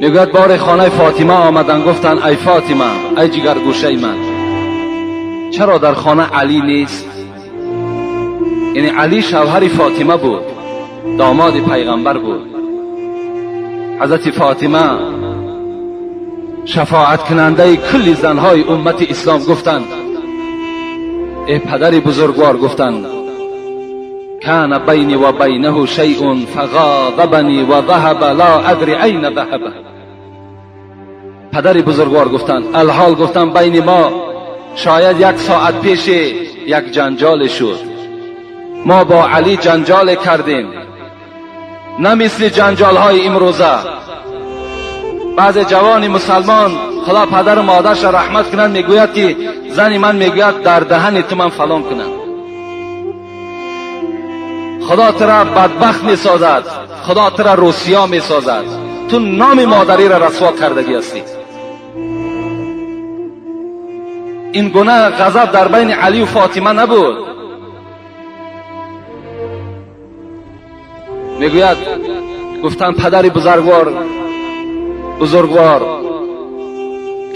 میگوید بار خانه فاطمه آمدن، گفتن ای فاطمه، ای جگرگوشه من، چرا در خانه علی نیست؟ یعنی علی شوهر فاطمه بود، داماد پیغمبر بود. حضرت فاطمه شفاعت کننده کل زنهای امت اسلام گفتند ای پدر بزرگوار، گفتند کان بینی و بینه شیء فغاضبنی و ذهب لا ادری این ذهب. پدر بزرگوار گفتند الحال، گفتند بین ما شاید 1 ساعت پیش یک جنجال شد، ما با علی جنجال کردیم، نه مثل جنجال های امروزه. بعض جوان مسلمان، خدا پدر و مادرش رحمت کنند، میگوید که زن من میگوید در دهن تو من فلان کنم. خدا ترا بدبخت میسازد، خدا ترا روسیا میسازد، تو نام مادری را رسوا کردگی هستی. این گونه غضب در بین علی و فاطمه نبود. میگوید گفتن پدر بزرگوار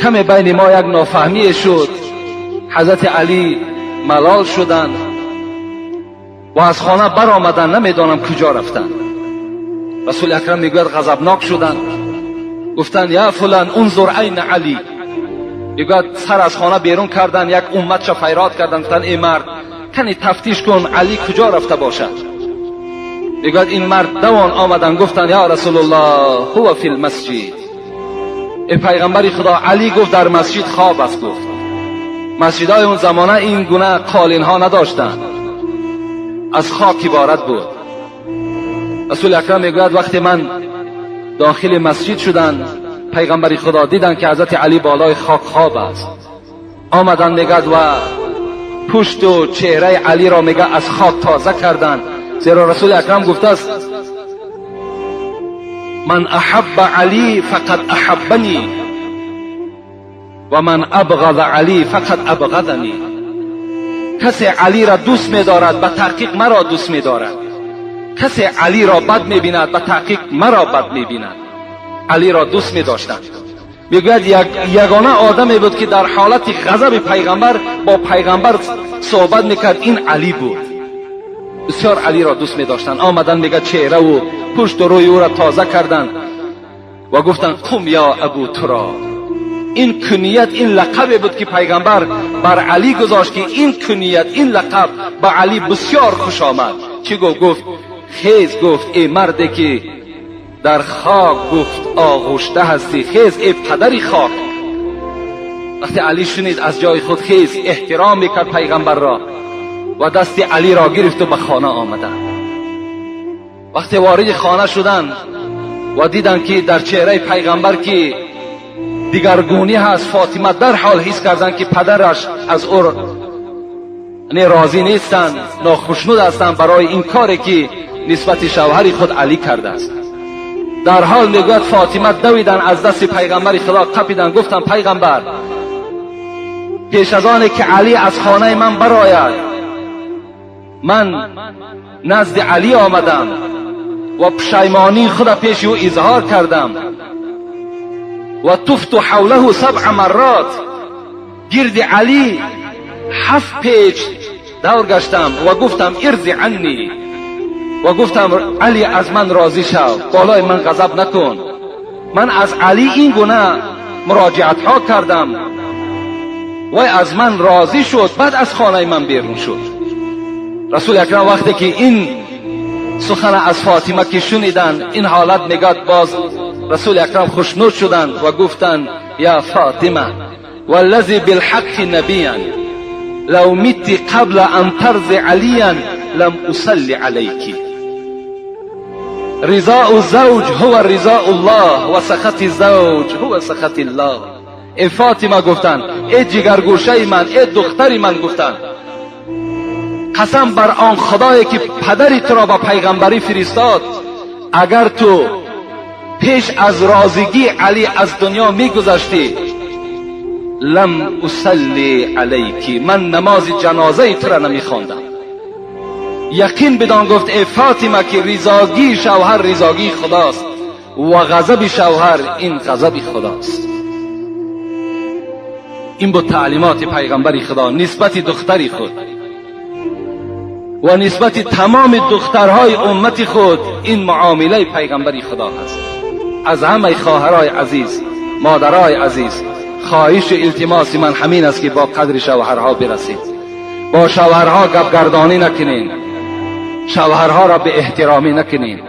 کمی بین ما یک نافهمی شد، حضرت علی ملال شدند و از خانه بر آمدن، نمیدانم کجا رفتند. رسول اکرم میگوید غضبناک شدند، گفتند یا فلان انظر این علی. میگوید سر از خانه بیرون کردند، یک امت شفیرات کردند، گفتند ای مرد کنی تفتیش کن علی کجا رفته باشد. میگوید این مرد دوان آمدن، گفتند یا رسول الله هو فی المسجد. ای پیغمبر خدا، علی گفت در مسجد خواب است. گفت مسجدهای اون زمانه این گونه قالین ها نداشتند، از خاک عبارت بود. رسول اکرم میگوید وقتی من داخل مسجد شدن، پیغمبر خدا دیدن که حضرت علی بالای خاک خواب است، آمدن میگد و پشت و چهره علی را میگه از خاک تازه کردند، زیرا رسول اکرم گفته است من احب علی فقط احبنی و من ابغض علی فقط ابغضنی. کسی علی را دوست می‌دارد به تحقیق مرا دوست می‌دارد، کسی علی را بد می‌بیند به تحقیق مرا بد می‌بیند. علی را دوست می‌داشتند. میگوید یگانه آدمی بود که در حالت غضب پیغمبر با پیغمبر صحبت می‌کرد، این علی بود. بسیار علی را دوست می‌داشتند. آمدن میگه چهره و پشت و روی او را تازه کردند و گفتند قم یا ابو تراب. این کنیت، این لقب بود که پیغمبر بر علی گذاشت که این کنیت، این لقب به علی بسیار خوش آمد. چی گفت؟ خیز، گفت ای مردی که در خاک گفت آغشته هستی، خیز ای پدری خاک. وقتی علی شنید از جای خود خیز، احترام میکرد پیغمبر را و دست علی را گرفت و به خانه آمدند. وقتی وارد خانه شدند و دیدند که در چهره پیغمبر که دیگرگونی هست، فاطمه در حال حس کردند که پدرش از او راضی نیستند، ناخشنود هستند برای این کاری که نسبت شوهر خود علی کرده است. در حال میگوید فاطمه دویدن از دست پیغمبر خدا قپیدن، گفتن پیغمبر پیش از آنه که علی از خانه من برآید، من نزد علی آمدم و پشیمانی خود پیش او اظهار کردم و طفت حوله 7 مرات، گرد علی 7 پیچ دور گشتم و گفتم ارضی عنی، و گفتم علی از من راضی شو، بالای من غضب نکن. من از علی این گونه مراجعت ها کردم و از من راضی شد، بعد از خانه من بیرون شد. رسول اکرم وقتی که این سخن از فاطمه که شنیدن، این حالت میگد، باز رسول اکرم خوشنود شدند و گفتند یا فاطمه والذی بالحق نبیا لو مت قبل ان ترضی علیا لم اصلی علیکی. رضاء الزوج هو رضاء الله و سخط الزوج هو سخط الله. ای فاطمه گفتند ای جگرگوشه من، ای دختری من، گفتند قسم بر آن خدایی که پدری تو را به پیغمبری فرستاد، اگر تو پیش از راضیگی علی از دنیا میگذشتی لم اصلی علیکی، من نماز جنازه تو را نمیخواندم. یقین بدان گفت ای فاطمه که رضاگی شوهر رضاگی خداست، و غضب شوهر این غضب خداست. این بود تعلیمات پیغمبر خدا نسبت دختری خود و نسبت تمام دخترهای امت خود. این معامله پیغمبر خدا هست. از همه خواهرای عزیز، مادرای عزیز، خواهش التماس من همین است که با قدر شوهرها برسید. با شوهرها گپگردانی نکنین، شوهرها را به احترامی نکنین.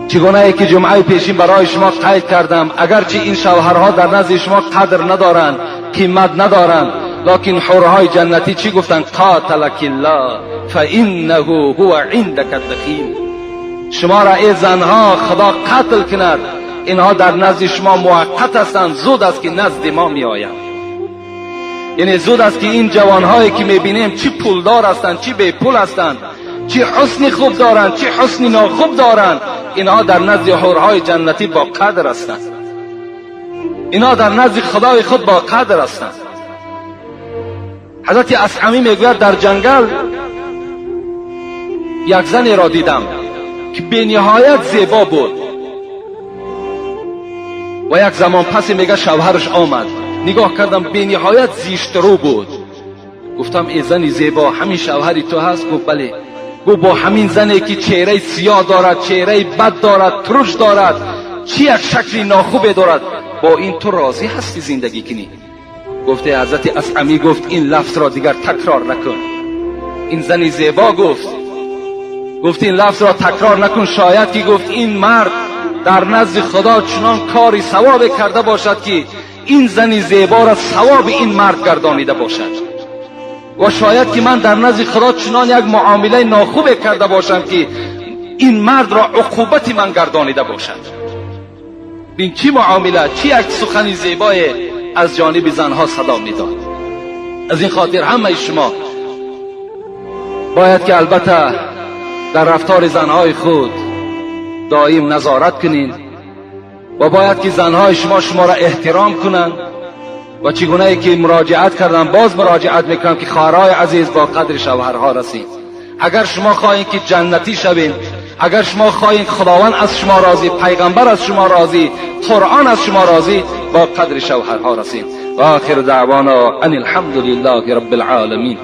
چگونه ای که جمعه پیشین برای شما قید کردم، اگرچه این شوهرها در نزد شما قدر ندارند، قیمت ندارند، لکن حورهای جنتی چی گفتند؟ قاتلک الله فانه هو عندک الدخیل. شما را ای زنها خدا قتل کند، اینها در نزد شما موقت هستند، زود است که نزد ما می آیند. یعنی زود است که این جوانهایی که می بینیم چی پولدار هستند، چی بی پول هستند، چی حسن خوب دارند، چی حسن ناخوب دارند، اینها در نزد حورهای جنتی با قدر هستند. اینها در نزد خدای خود با قدر هستند. حضرت اصعمی میگوید در جنگل یک زنی را دیدم که به نهایت زیبا بود و یک زمان پس میگه شوهرش آمد، نگاه کردم به نهایت زیشت رو بود. گفتم ای زنی زیبا همین شوهری تو هست؟ گفت بله. گفت با همین زنی که چهره سیاه دارد، چهره بد دارد، ترش دارد، چی یک شکلی ناخوبه دارد، با این تو راضی هستی زندگی کنی؟ گفته حضرت اصعمی گفت این لفظ را دیگر تکرار نکن. این زنی زیبا گفت این لفظ را تکرار نکن. شاید که گفت این مرد در نزد خدا چنان کاری ثواب کرده باشد که این زنی زیبا را ثواب این مرد گردانیده باشد، و شاید که من در نزد خدا چنان یک معامله ناخوب کرده باشم که این مرد را عقوبت من گردانیده باشد. این چی معامله، چی یک سخنی زیبای از جانب زنها صدا میداد. از این خاطر همه شما باید که البته در رفتار زنهای خود دائم نظارت کنین و باید که زنهای شما را احترام کنند. و چگونه ای که مراجعت کردم باز مراجعت میکنم که خواهرای عزیز با قدر شوهرها رسید. اگر شما خواهید که جنتی شوین، اگر شما خواهید خداوند از شما راضی، پیغمبر از شما راضی، قرآن از شما راضی، با قدر شوهرها رسید. و آخر دعوانا ان الحمد لله رب العالمین.